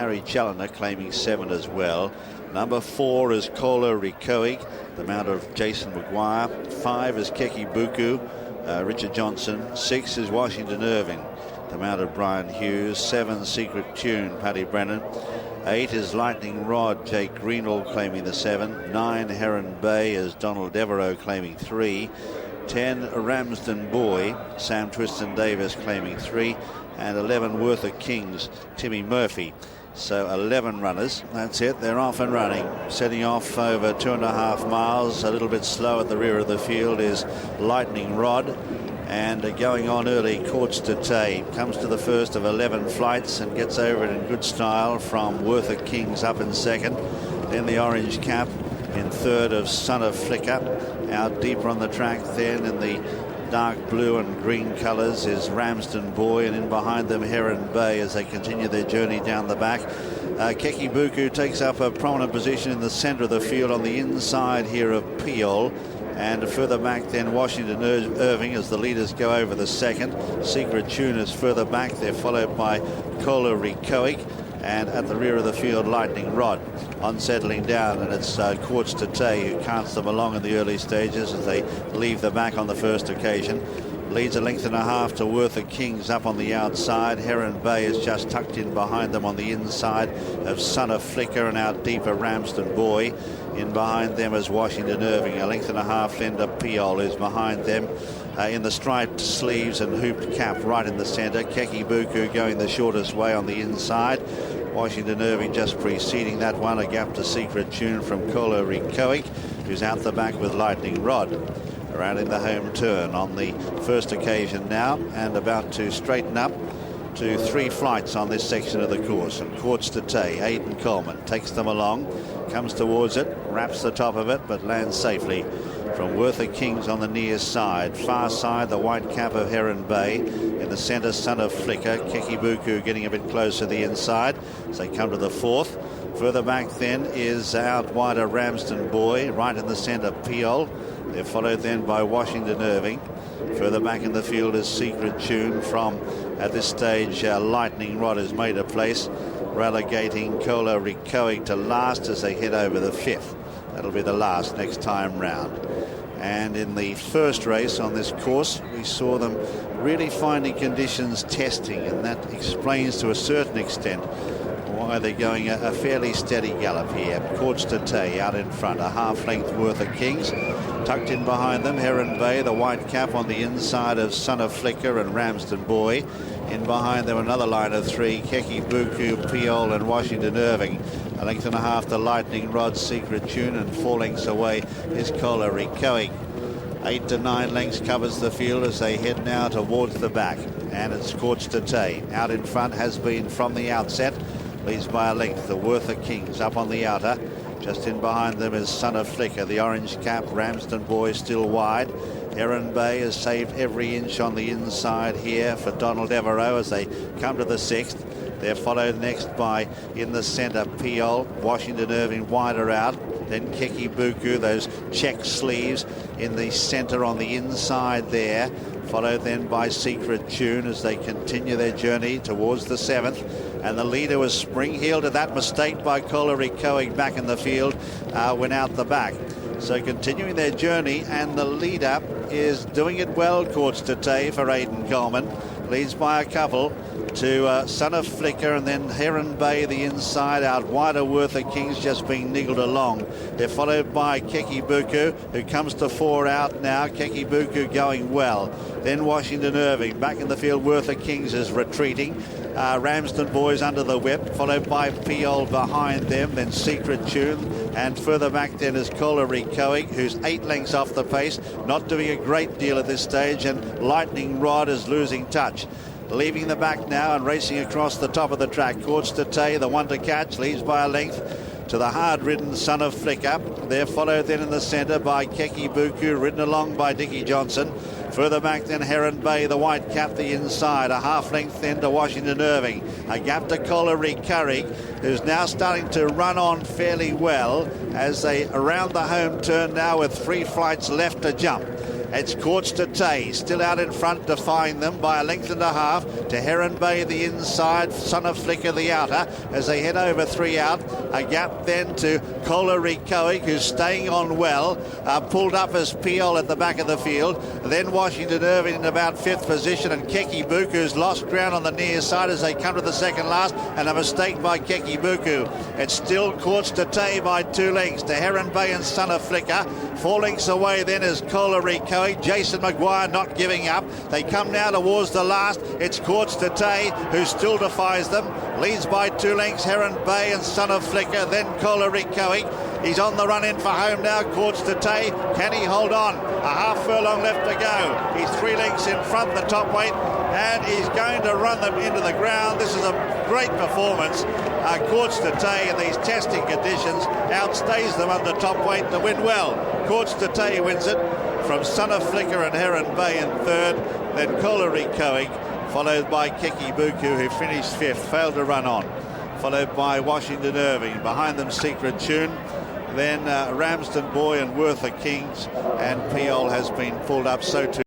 Harry Challoner claiming 7 as well. Number 4 is Kola Rikoig, the mount of Jason Maguire. 5 is Keki Buku, Richard Johnson. 6 is Washington Irving, the mount of Brian Hughes. 7 Secret Tune, Paddy Brennan. 8 is Lightning Rod, Jake Greenall claiming the 7. 9 Heron Bay is Donald Devereaux claiming 3. 10 Ramsden Boy, Sam Twiston Davis claiming 3. And 11 Worth of Kings, Timmy Murphy. So 11 runners. That's it. They're off and running. Setting off over 2.5 miles. A little bit slow at the rear of the field is Lightning Rod. And going on early, Quartz to Tay comes to the first of 11 flights and gets over it in good style from Worth of Kings up in second. Then the orange cap in third of Son of Flicka. Out deeper on the track then in the dark blue and green colours is Ramsden Boy, and in behind them Heron Bay as they continue their journey down the back. Keki Buku takes up a prominent position in the centre of the field on the inside here of Piol. And further back then Washington Irving as the leaders go over the second. Secret Tune is further back. They're followed by Kola Rikoig. And at the rear of the field, Lightning Rod on settling down, and it's Quartz to Tay who carts them along in the early stages as they leave the back on the first occasion. Leads a length and a half to Worth of Kings up on the outside. Heron Bay is just tucked in behind them on the inside of Son of Flicker, and out deeper Ramsden Boy. In behind them is Washington Irving. A length and a half then to Piol is behind them. In the striped sleeves and hooped cap right in the centre. Keki Buku going the shortest way on the inside. Washington Irving just preceding that one. A gap to Secret Tune from Kola Rikoig, who's out the back with Lightning Rod. Around in the home turn on the first occasion now, and about to straighten up to 3 flights on this section of the course. And Quartz to Tay, Aidan Coleman takes them along, comes towards it, wraps the top of it, but lands safely from Worth of Kings on the near side. Far side, the white cap of Heron Bay. In the centre, Son of Flicker. Keki Buku getting a bit closer to the inside as they come to the fourth. Further back then is out wider Ramsden Boy. Right in the centre, Piol. They're followed then by Washington Irving. Further back in the field is Secret Tune from, at this stage, Lightning Rod has made a place, relegating Kola Rikoig to last as they head over the fifth. That'll be the last next time round. And in the first race on this course, we saw them really finding conditions testing, and that explains to a certain extent why they're going a fairly steady gallop here. Quartz to Tay out in front, a half-length Worth of Kings. Tucked in behind them, Heron Bay, the white cap on the inside of Son of Flicker and Ramsden Boy. In behind them, another line of 3, Keki Buku, Piol and Washington Irving. A length and a half to Lightning Rod, Secret Tune, and 4 lengths away is Kola Rikoig. 8 to 9 lengths covers the field as they head now towards the back. And it's Quartz to Tay. Out in front has been from the outset. Leads by a length. The Worth of Kings up on the outer. Just in behind them is Son of Flicker, the orange cap. Ramsden Boy still wide. Heron Bay has saved every inch on the inside here for Donald Devereaux as they come to the sixth. They're followed next by, in the centre, Piol. Washington Irving wider out. Then Keki Buku, those check sleeves in the centre on the inside there. Followed then by Secret Tune as they continue their journey towards the seventh. And the leader was spring-heeled to that mistake by Kola Rikoig back in the field, went out the back. So continuing their journey, and the leader is doing it well, Quartz to Tay for Aidan Coleman. Leads by a couple to Son of Flicker, and then Heron Bay the inside, out wider Worth of Kings just being niggled along. They're followed by Keki Buku, who comes to 4 out now. Keki Buku going well. Then Washington Irving back in the field. Worth of Kings is retreating. Ramsden Boys under the whip, followed by Piol behind them, then Secret Tune, and further back then is Kola Rikoig, who's 8 lengths off the pace, not doing a great deal at this stage, and Lightning Rod is losing touch. Leaving the back now and racing across the top of the track. Quartz to Tay, the one to catch, leads by a length to the hard-ridden Son of Flicker. They're followed then in the centre by Keki Buku, ridden along by Dickie Johnson. Further back then Heron Bay, the white cap, the inside. A half-length then to Washington Irving. A gap to Kola Rikoig, who's now starting to run on fairly well as they around the home turn now with 3 flights left to jump. It's Quartz to Tay, still out in front, defying them by a length and a half to Heron Bay, the inside, Son of Flicka, the outer, as they head over 3 out. A gap then to Kolarikoic, who's staying on well, pulled up as Piol at the back of the field. Then Washington Irving in about 5th position, and Keki Buku's lost ground on the near side as they come to the second last, and a mistake by Keki Buku. It's still Quartz to Tay by 2 lengths to Heron Bay and Son of Flicka. 4 lengths away then is Kolarikoic. Jason Maguire not giving up. They come now towards the last. It's Quartz to Tay, who still defies them. Leads by 2 lengths, Heron Bay and Son of Flicka, then Kolarikoic. He's on the run in for home now, Quartz to Tay. Can he hold on? A half furlong left to go. He's 3 lengths in front, the top weight, and he's going to run them into the ground. This is a great performance. Quartz to Tay in these testing conditions outstays them under top weight to win well. Quartz to Tay wins it from Son of Flicka and Heron Bay in 3rd, then Kolarikoic, followed by Keki Buku, who finished 5th, failed to run on, followed by Washington Irving. Behind them, Secret Tune, then Ramsden Boy and Worth of Kings, and Piol has been pulled up, so too